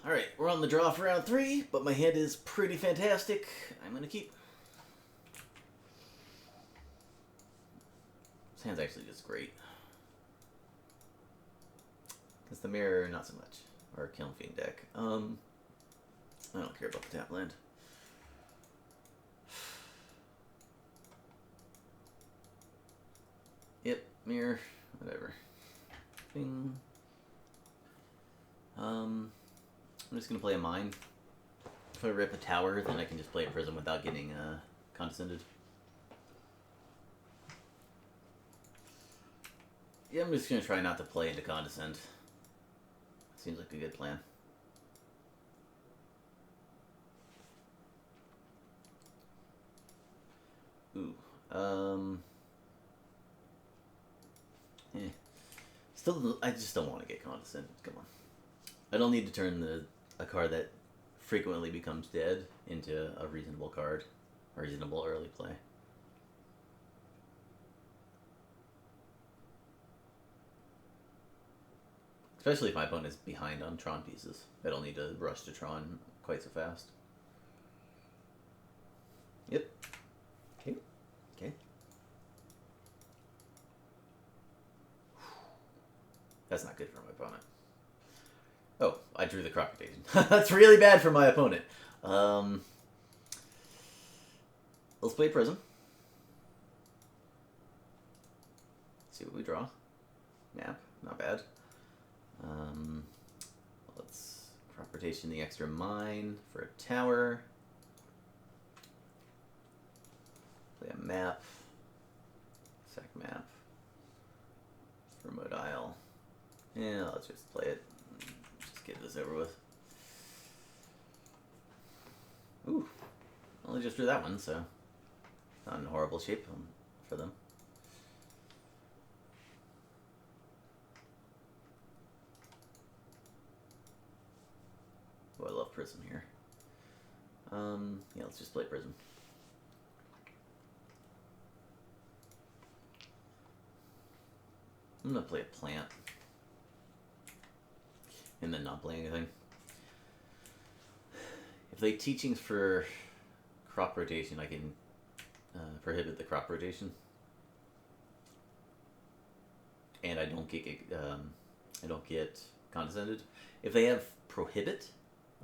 Alright, we're on the draw for round 3, but my hand is pretty fantastic. I'm gonna keep. This hand's actually just great. Because the mirror, not so much. Or Kiln Fiend deck. I don't care about the tap land. Yep, mirror, whatever. Bing. I'm just gonna play a mine. If I rip a tower, then I can just play a prism without getting condescended. Yeah, I'm just gonna try not to play into condescend. Seems like a good plan. Ooh. Still, I just don't want to get condescended. Come on. I don't need to turn a card that frequently becomes dead into a reasonable card. A reasonable early play. Especially if my opponent's behind on Tron pieces. I don't need to rush to Tron quite so fast. Yep. Okay. Okay. That's not good for my opponent. Oh, I drew the crop rotation. That's really bad for my opponent. Let's play Prism. See what we draw. Map, not bad. Let's crop rotation the extra mine for a tower. Play a map. Sack map. Remote isle. Yeah, let's just play it. Just get this over with. Ooh. Only just drew that one, so not in horrible shape for them. Oh, I love Prism here. Yeah, let's just play Prism. I'm gonna play a plant. And then not play anything. If they teachings for crop rotation, I can prohibit the crop rotation. And I don't get condescended. If they have prohibit,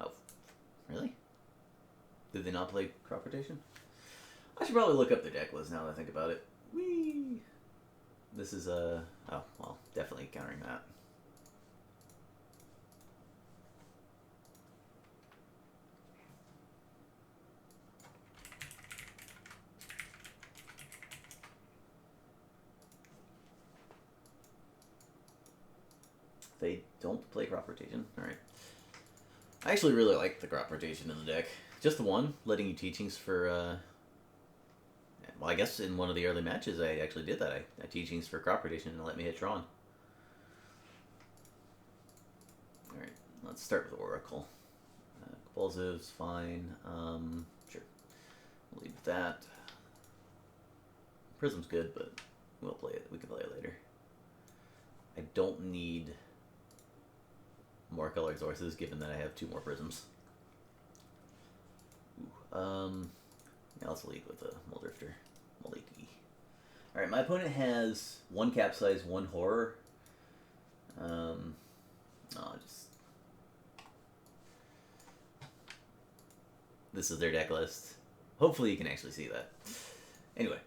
oh, really? Did they not play crop rotation? I should probably look up the deck list now that I think about it. Whee! This is oh, well, definitely countering that. They don't play crop rotation. Alright. I actually really like the crop rotation in the deck. Just the one, letting you teachings for, well, I guess in one of the early matches I actually did that. I teachings for crop rotation and let me hit Tron. Alright, let's start with Oracle. Compulsive's fine. Sure. We'll leave with that. Prism's good, but we'll play it. We can play it later. I don't need more color sources, given that I have 2 more prisms. Ooh, yeah, let's lead with a Muldrifter. Moldy. Alright, my opponent has 1 Capsize, 1 Horror. This is their deck list. Hopefully you can actually see that. Anyway,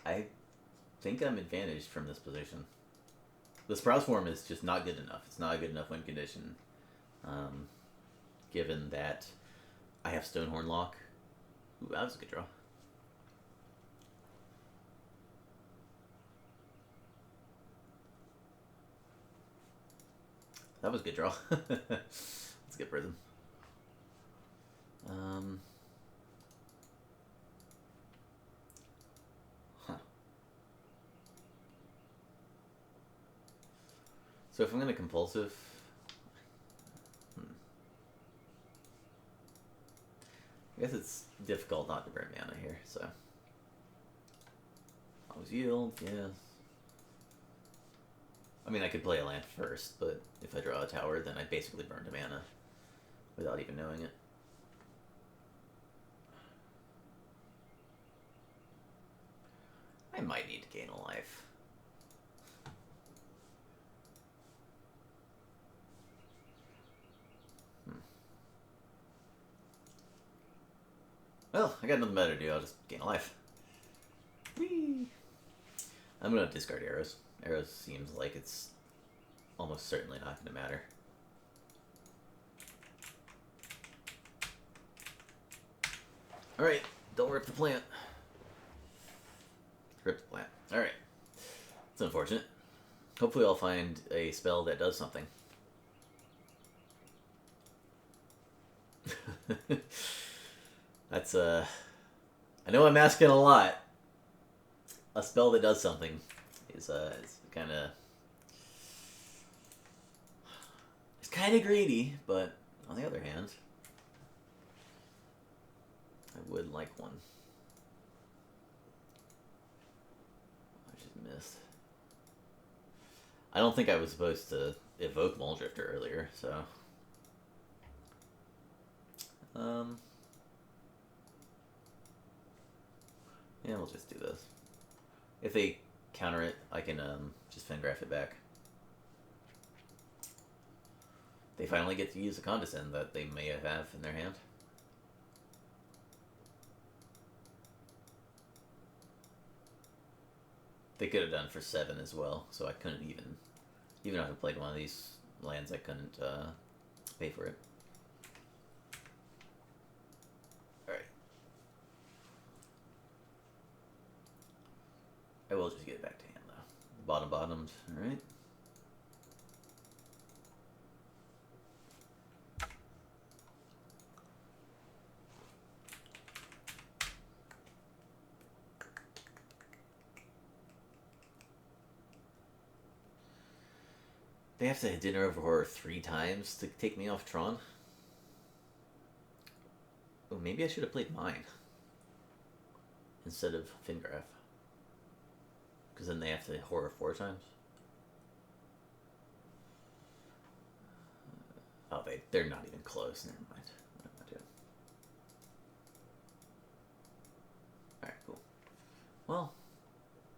I think I'm advantaged from this position. The Sprouse form is just not good enough. It's not a good enough win condition. Given that I have Stonehorn lock. Ooh, that was a good draw. That was a good draw. Let's get Prism. So if I'm going to compulsive, I guess it's difficult not to burn mana here, so I'll Lose yield, yeah. I mean, I could play a land first, but if I draw a tower, then I basically burned a mana without even knowing it. I might need to gain a life. Well, I got nothing better to do. I'll just gain a life. Whee! I'm gonna discard arrows. Arrows seems like it's almost certainly not gonna matter. Alright, don't rip the plant. Rip the plant. Alright. It's unfortunate. Hopefully I'll find a spell that does something. That's, I know I'm asking a lot. A spell that does something is kind of... It's kind of greedy, but on the other hand, I would like one. I just missed. I don't think I was supposed to evoke Muldrifter earlier, so... Yeah, we'll just do this. If they counter it, I can just Fengraph it back. They finally get to use a Condescend that they may have in their hand. They could have done for 7 as well, so I couldn't even if I played one of these lands, I couldn't pay for it. Alright. I will just get it back to hand, though. Bottomed. Alright. They have to hit Dinner of Horror 3 times to take me off Tron. Oh, maybe I should have played mine instead of Fingraph. Because then they have to hit Horror 4 times. Oh, they're not even close. Never mind. What am I doing? Alright, cool. Well,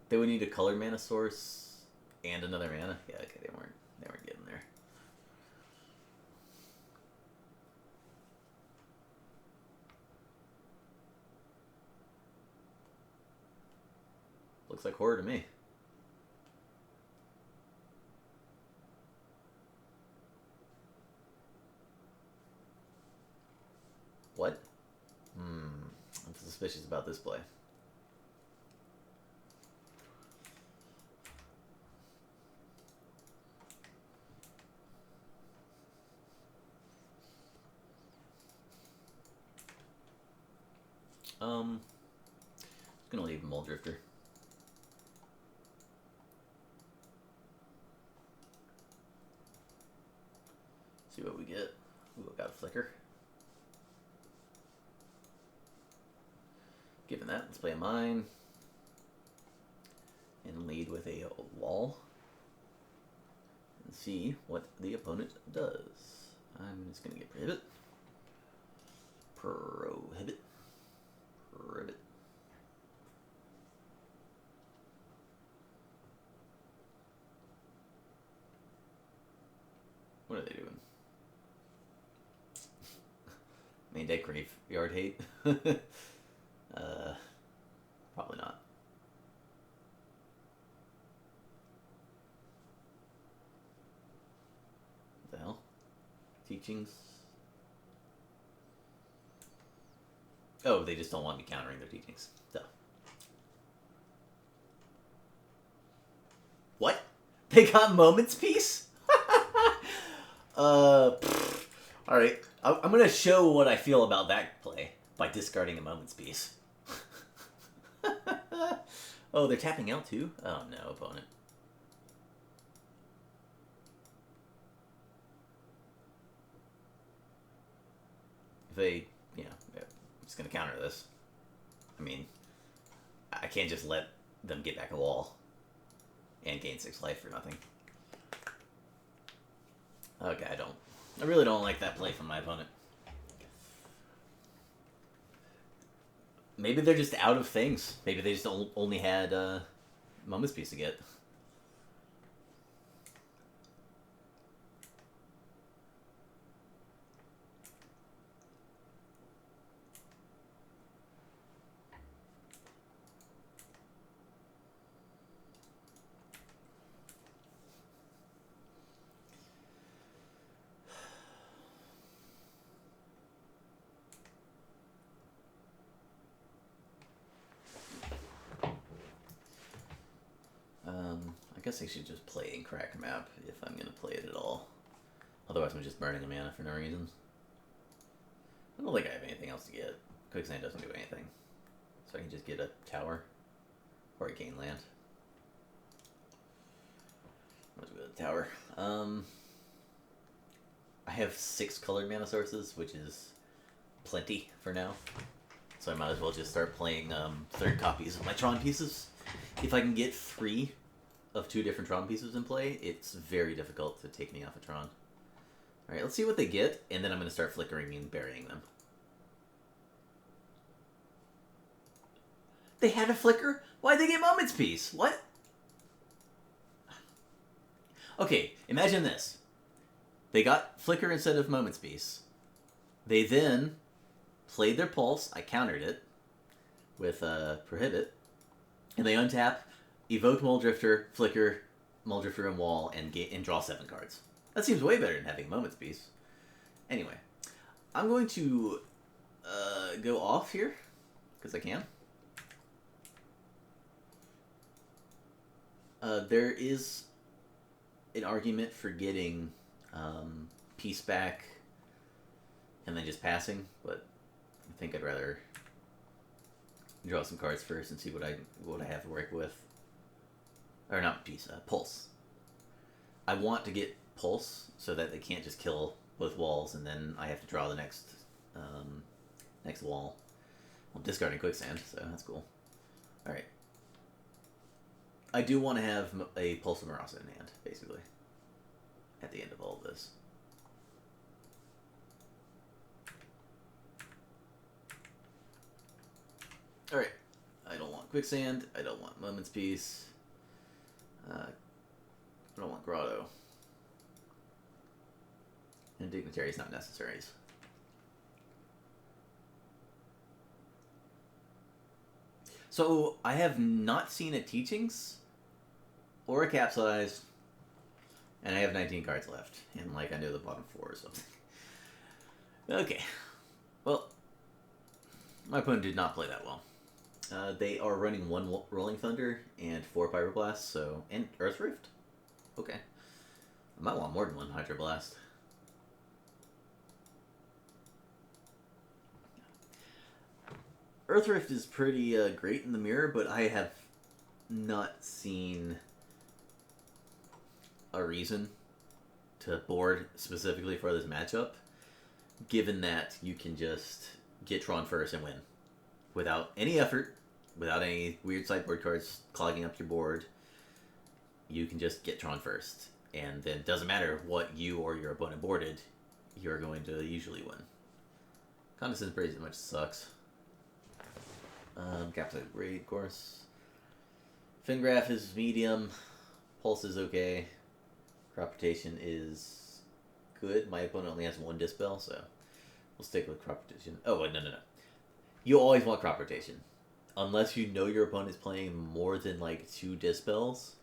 they would need a color mana source and another mana. Yeah, okay, they weren't getting there. Looks like horror to me. What? I'm suspicious about this play. Just gonna leave Muldrifter. See what we get. Ooh, I got a Flicker. Given that, let's play a Mine. And lead with a Wall. And see what the opponent does. I'm just gonna get Prohibit. Prohibit. What are they doing? Main deck Graveyard Hate? Probably not. What the hell? Teachings? Oh, they just don't want me countering their teachings. Duh. What? They got Moment's Peace? Alright. I'm gonna show what I feel about that play by discarding a Moment's Peace. Oh, they're tapping out too? Oh no, opponent. If they, I'm just gonna counter this. I mean, I can't just let them get back a wall and gain 6 life for nothing. Okay, I really don't like that play from my opponent. Maybe they're just out of things. Maybe they just only had Moment's Peace to get. I guess I should just play in Crack Map if I'm going to play it at all. Otherwise I'm just burning a mana for no reason. I don't think I have anything else to get. Quicksand doesn't do anything. So I can just get a tower. Or a gain land. Let's go to the tower. I have 6 colored mana sources, which is plenty for now. So I might as well just start playing 3rd copies of my Tron pieces. If I can get 3 of 2 different Tron pieces in play, it's very difficult to take me off of Tron. Alright, let's see what they get, and then I'm going to start flickering and burying them. They had a flicker? Why'd they get Moment's Peace? What? Okay, imagine this. They got flicker instead of Moment's Peace. They then played their Pulse. I countered it with Prohibit. And they untap, evoke Muldrifter, flicker, Muldrifter and Wall, and draw 7 cards. That seems way better than having Moment's Peace. Anyway, I'm going to go off here, because I can. There is an argument for getting Peace back and then just passing, but I think I'd rather draw some cards first and see what I have to work with. Or not Peace, Pulse. I want to get Pulse so that they can't just kill both walls and then I have to draw the next wall. I'm discarding Quicksand, so that's cool. Alright. I do want to have a Pulse of Marasa in hand, basically, at the end of all of this. Alright, I don't want Quicksand, I don't want Moment's Peace, I don't want Grotto. And Dignitaries, not necessaries. So, I have not seen a Teachings or a Capsize, and I have 19 cards left, and like I know the bottom 4 or something. Okay, well, my opponent did not play that well. They are running 1 Rolling Thunder and 4 Pyroblasts, and Earth Rift? Okay. I might want more than 1 Hydroblast. Earth Rift is pretty great in the mirror, but I have not seen a reason to board specifically for this matchup, given that you can just get Tron first and win. Without any effort, without any weird sideboard cards clogging up your board, you can just get Tron first. And then it doesn't matter what you or your opponent boarded, you're going to usually win. Condescend pretty much sucks. Capsize great, of course. Fingraph is medium. Pulse is okay. Crop Rotation is good. My opponent only has 1 Dispel, so we'll stick with Crop Rotation. Oh, wait, no. You always want Crop Rotation. Unless you know your opponent is playing more than, like, 2 Dispels,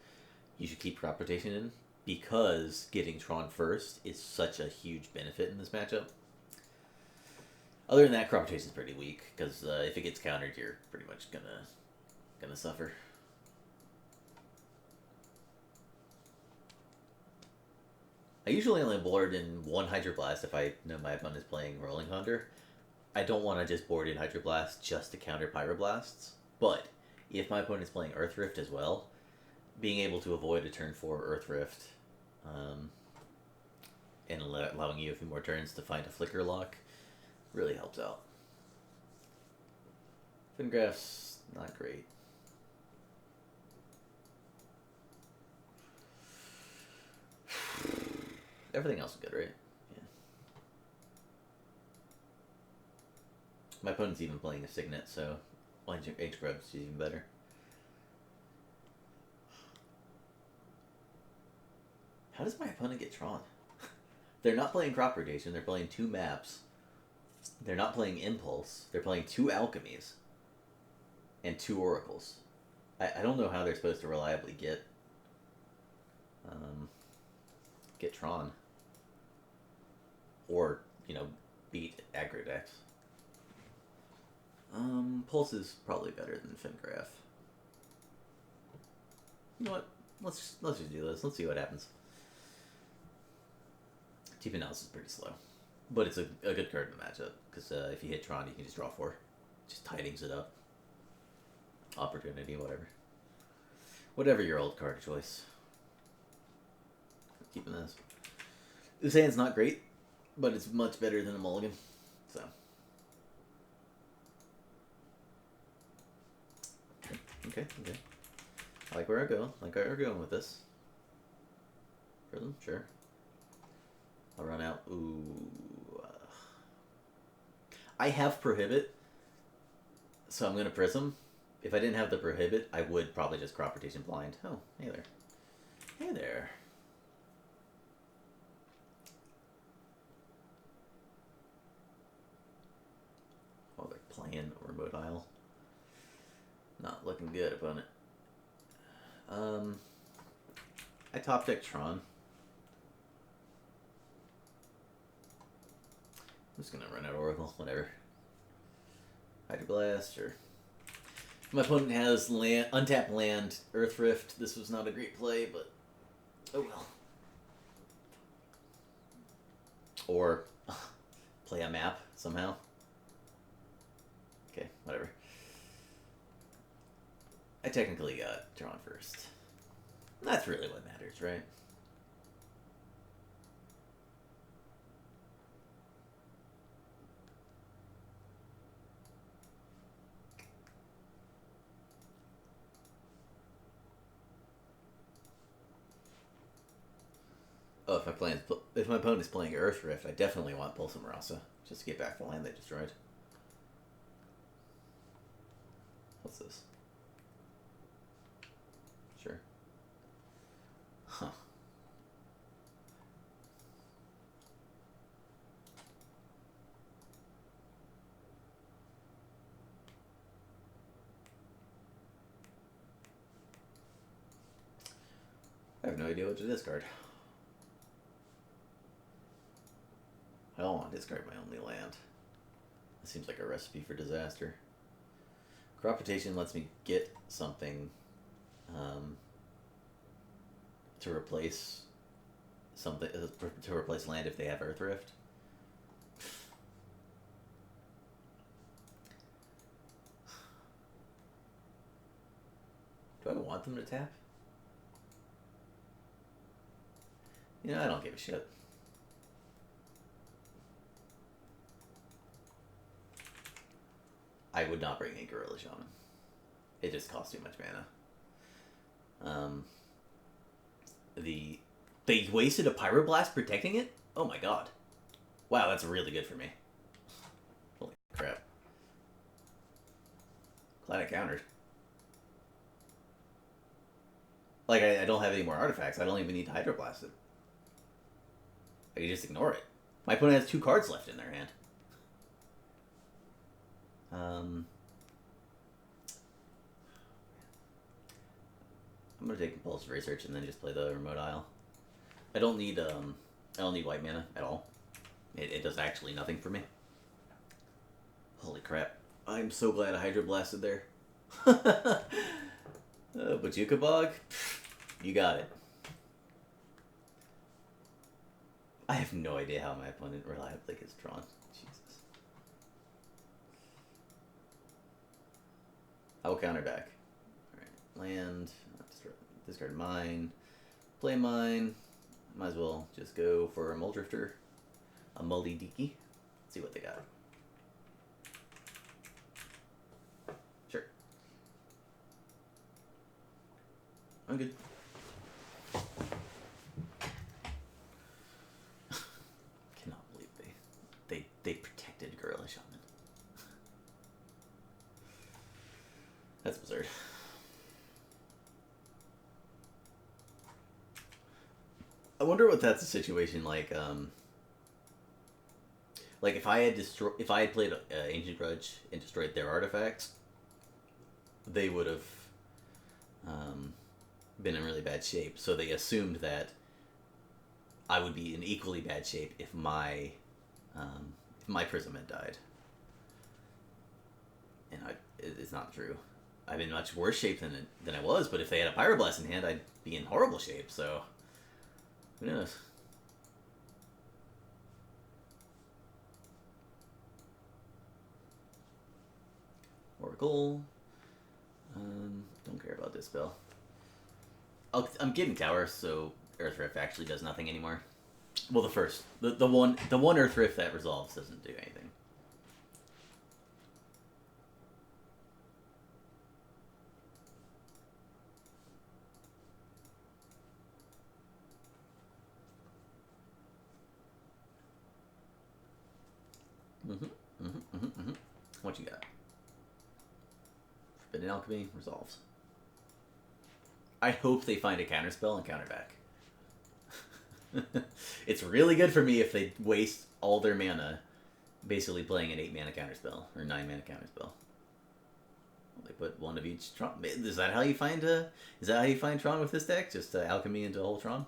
you should keep Crop Rotation in, because getting Tron first is such a huge benefit in this matchup. Other than that, Crop Rotation is pretty weak, because if it gets countered, you're pretty much gonna suffer. I usually only board in 1 Hydroblast if I know my opponent is playing Rolling Thunder. I don't want to just board in Hydroblast just to counter Pyroblasts, but if my opponent is playing Earth Rift as well, being able to avoid a turn 4 Earth Rift and allowing you a few more turns to find a Flicker lock really helps out. Fingraph's not great. Everything else is good, right? Yeah. My opponent's even playing a Signet, so Age Grub's is even better. How does my opponent get Tron? They're not playing Crop Rotation, they're playing 2 maps. They're not playing Impulse, they're playing 2 Alchemies. And 2 Oracles. I don't know how they're supposed to reliably get Tron. Or, beat aggro decks. Pulse is probably better than Fingraph. You know what? Let's just do this. Let's see what happens. Deep Analysis is pretty slow. But it's a good card in the matchup. Because if you hit Tron, you can just draw 4. Just tidings it up. Opportunity, whatever. Whatever your old card choice. Keeping this. This hand's not great, but it's much better than a mulligan. So. Okay. I like where I go. I like where we're going with this. Prism, sure. I'll run out. Ooh. I have Prohibit, so I'm going to Prism. If I didn't have the Prohibit, I would probably just Crop Rotation Blind. Oh, hey there. Hey there. Oh, they're playing Remote Isle. Not looking good, opponent. I top deck Tron. I'm just gonna run out Oracle, whatever. Hydroblast, or... My opponent has untapped land, Earth Rift. This was not a great play, but oh well. Or play a map somehow. Okay, whatever. I technically got Tron first. That's really what matters, right? Oh, if my opponent is playing Earth Rift, I definitely want Pulse of Marasa, just to get back the land they destroyed. What's this? Sure. Huh. I have no idea what to discard. I don't want to discard my only land. It seems like a recipe for disaster. Crop Rotation lets me get something to replace something to replace land if they have Earth Rift. Do I want them to tap? I don't give a shit. I would not bring a Gorilla Shaman. It just costs too much mana. They wasted a Pyroblast protecting it? Oh my god. Wow, that's really good for me. Holy crap. Glad I countered. Like, I don't have any more artifacts. I don't even need to Hydroblast it. I can just ignore it. My opponent has 2 cards left in their hand. I'm gonna take Compulsive Research and then just play the Remote Isle. I don't need white mana at all. It does actually nothing for me. Holy crap. I'm so glad I Hydroblasted there. Bajuka Bog? You got it. I have no idea how my opponent reliably gets drawn. Jesus. I will counter back. Alright, land, discard mine, play mine. Might as well just go for a Muldrifter, a Mully Deaky. See what they got. Sure. I'm good. I wonder what that's a situation like if I had played Ancient Grudge and destroyed their artifacts, they would have been in really bad shape. So they assumed that I would be in equally bad shape if my prism had died, and it's not true. I'm in much worse shape than I was. But if they had a Pyroblast in hand, I'd be in horrible shape. So who knows? Oracle. Don't care about this spell. I'm getting Tower, so Earth Rift actually does nothing anymore. Well, the one Earth Rift that resolves doesn't do anything. What you got? Forbidden Alchemy resolves. I hope they find a counterspell and counter back. It's really good for me if they waste all their mana basically playing an 8-mana counterspell or 9-mana counterspell. They put one of each Tron. Is that how you find Tron with this deck? Just alchemy into a whole Tron?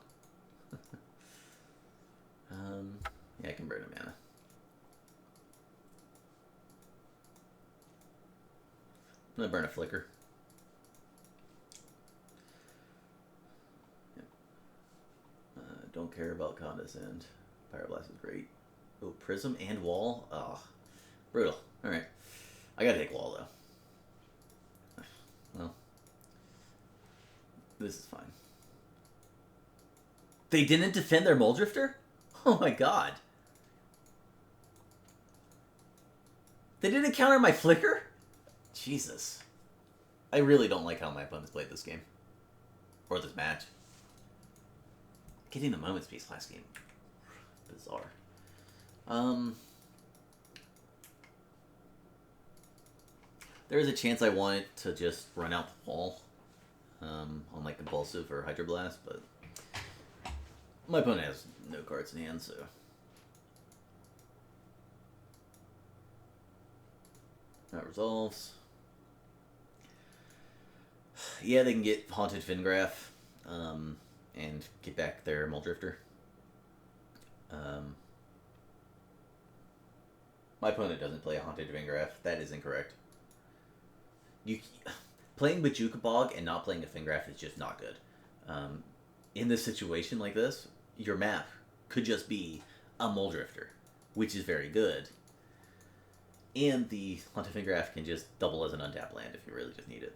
Yeah, I can burn a mana. I'm gonna burn a Flicker. Yep. Don't care about Condescend. Pyroblast is great. Oh, Prism and Wall? Oh, brutal. Alright. I gotta take Wall, though. Well, this is fine. They didn't defend their Muldrifter? Oh my god. They didn't counter my Flicker? Jesus. I really don't like how my opponents played this game. Or this match. Getting the Moments piece last game. Bizarre. There is a chance I wanted to just run out the wall on like Impulsive or Hydroblast, but my opponent has no cards in hand, so that resolves. Yeah, they can get Haunted Fingraph and get back their Muldrifter. My opponent doesn't play a Haunted Fingraph. That is incorrect. Playing Majuka Bog and not playing a Fingraph is just not good. In this situation like this, your map could just be a Muldrifter, which is very good. And the Haunted Fingraph can just double as an untapped land if you really just need it.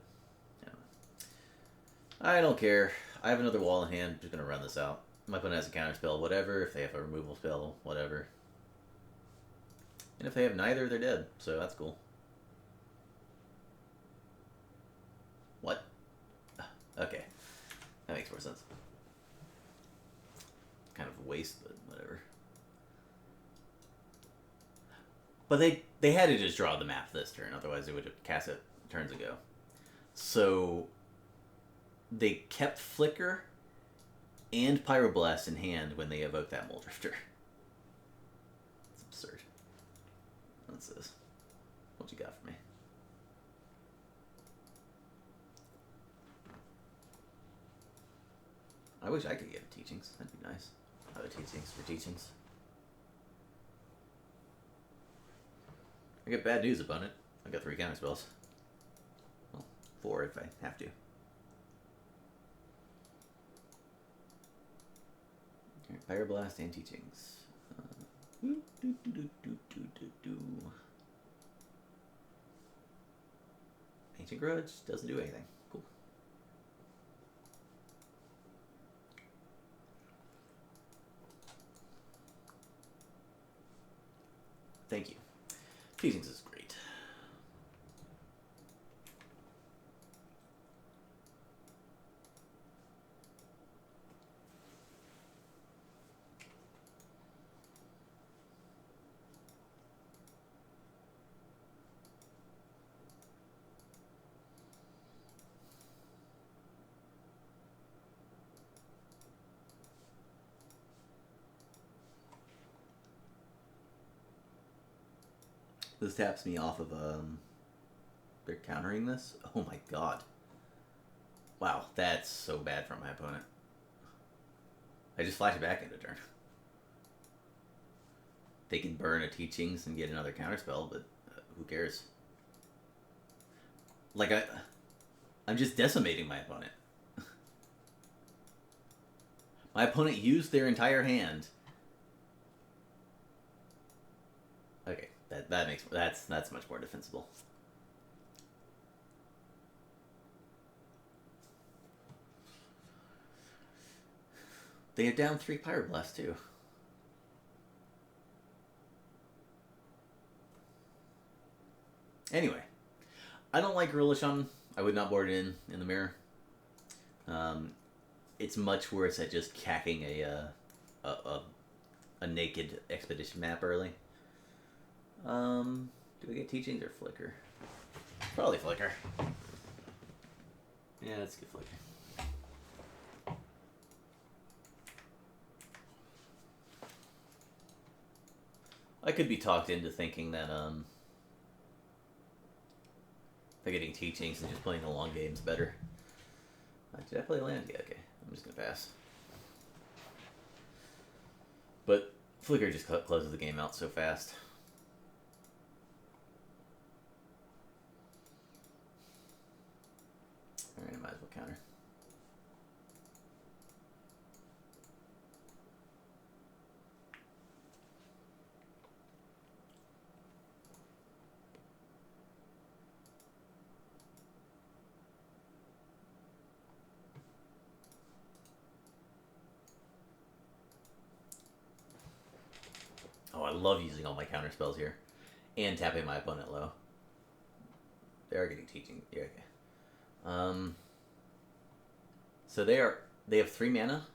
I don't care. I have another wall in hand. I'm just going to run this out. My opponent has a counter spell, whatever. If they have a removal spell, whatever. And if they have neither, they're dead. So that's cool. What? Okay. That makes more sense. Kind of a waste, but whatever. But they had to just draw the map this turn. Otherwise, they would have cast it turns ago. So they kept Flicker and Pyroblast in hand when they evoked that Muldrifter. It's absurd. What's this? What you got for me? I wish I could get Teachings. That'd be nice. Other Teachings for Teachings. I get bad news, opponent. I got 3 counter spells. Well, 4 if I have to. Pyroblast and Teachings. Ancient Grudge doesn't do anything. Cool. Thank you. Teachings is great. This taps me off of, they're countering this? Oh my god. Wow, that's so bad from my opponent. I just flash it back into turn. They can burn a Teachings and get another counterspell, but who cares? Like, I'm just decimating my opponent. My opponent used their entire hand. Okay, that makes that's much more defensible. They are down 3 Pyroblast too. Anyway, I don't like Gorilla Shaman. I would not board it in the mirror. It's much worse at just cacking a naked expedition map early. Do we get Teachings or Flicker? Probably Flicker. Yeah, let's get Flicker. I could be talked into thinking that they're getting Teachings and just playing the long games better. Did I play land? Yeah, okay. I'm just gonna pass. But Flicker just closes the game out so fast. Alright, I might as well counter. Oh, I love using all my counter spells here. And tapping my opponent low. They are getting Teaching. Yeah, okay. So they have 3 mana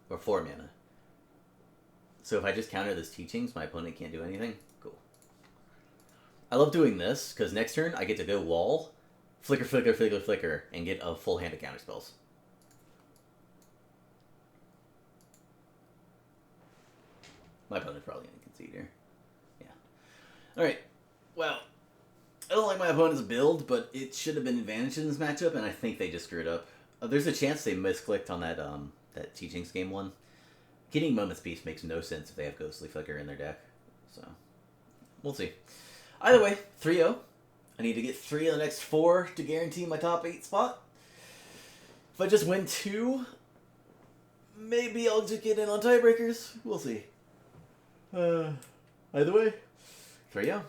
or 4 mana. So if I just counter this Teachings, my opponent can't do anything. Cool. I love doing this because next turn I get to go wall, flicker, flicker, flicker, flicker, and get a full hand of counter spells. My opponent's probably gonna concede here. Yeah. All right. Well, I don't like my opponent's build, but it should have been advantage in this matchup, and I think they just screwed up. There's a chance they misclicked on that Teachings game one. Getting Moment's Peace makes no sense if they have Ghostly Flicker in their deck. So, we'll see. Either way, 3-0. I need to get 3 of the next 4 to guarantee my top 8 spot. If I just win 2, maybe I'll just get in on tiebreakers. We'll see. Either way, 3-0.